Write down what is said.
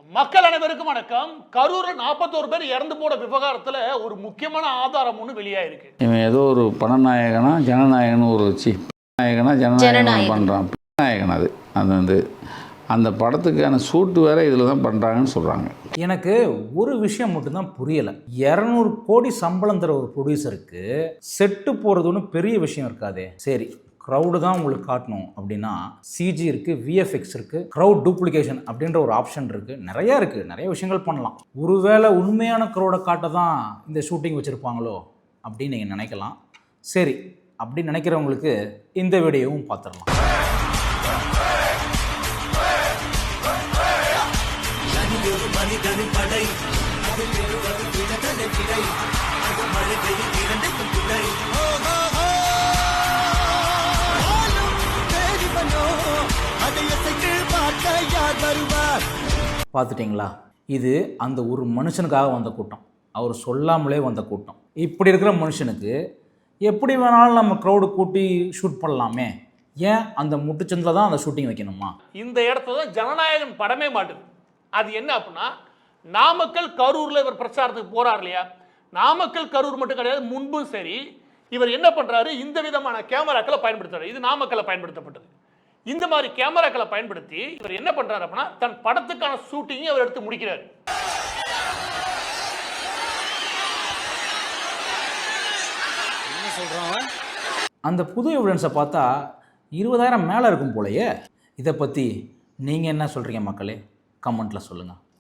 மக்கள் அனைவருக்கும் வணக்கம். கரூர் 41 பேர் இறந்து போன விவகாரத்தில் ஒரு முக்கியமான ஆதாரம் ஒன்று வெளியாயிருக்கு. இவன் ஏதோ ஒரு பணநாயகனா ஜனநாயகன்னு ஒரு நாயகனா ஜனநாயகன் பண்ணுறான். நாயகன் அது அந்த அந்த படத்துக்கான ஷூட்டு வேற இதில் தான் பண்ணுறாங்கன்னு சொல்கிறாங்க. எனக்கு ஒரு விஷயம் மட்டும்தான் புரியலை. 200 கோடி சம்பளம் தர ஒரு ப்ரொடியூசருக்கு செட்டு போகிறது ஒன்றும் பெரிய விஷயம் இருக்காதே. சரி, க்ரௌடு தான் உங்களுக்கு காட்டணும் அப்படின்னா சிஜி இருக்குது, விஎஃப்எக்ஸ் இருக்குது, க்ரௌட் டூப்ளிகேஷன் அப்படின்ற ஒரு ஆப்ஷன் இருக்குது, நிறைய விஷயங்கள் பண்ணலாம். ஒருவேளை உண்மையான க்ரௌடை காட்ட தான் இந்த ஷூட்டிங் வச்சுருப்பாங்களோ அப்படின்னு நீங்கள் நினைக்கலாம். சரி, அப்படி நினைக்கிறவங்களுக்கு இந்த வீடியோவும் பார்த்துடலாம். பார்த்துட்டிங்களா? இது அந்த ஒரு மனுஷனுக்காக வந்த கூட்டம், அவர் சொல்லாமலே வந்த கூட்டம். இப்படி இருக்கிற மனுஷனுக்கு எப்படி வேணாலும் நம்ம க்ரௌடு கூட்டி ஷூட் பண்ணலாமே, ஏன் அந்த முட்டுச்சந்தில் தான் அந்த ஷூட்டிங் வைக்கணுமா? இந்த இடத்துல தான் ஜனநாயகன் படமே மாட்டுது. அது என்ன அப்படின்னா, நாமக்கல் கரூரில் இவர் பிரச்சாரத்துக்கு போகிறார் இல்லையா, நாமக்கல் கரூர் மட்டும் கிடையாது, முன்பும் சரி இவர் என்ன பண்ணுறாரு, இந்த விதமான கேமராக்களை பயன்படுத்துறாரு. இது நாமக்கல்ல பயன்படுத்தப்பட்டது. இந்த மாதிரி கேமராக்களை பயன்படுத்தி இவர் என்ன பண்றாரு அப்படின்னா, தன் படத்துக்கான ஷூட்டிங்கை அவர் எடுத்து முடிக்கிறார். அந்த புது எவிடன்ஸை பார்த்தா 20,000 மேலே இருக்கும் போலயே. இதை பற்றி நீங்கள் என்ன சொல்கிறீங்க மக்களே? கமெண்ட்டில் சொல்லுங்கள்.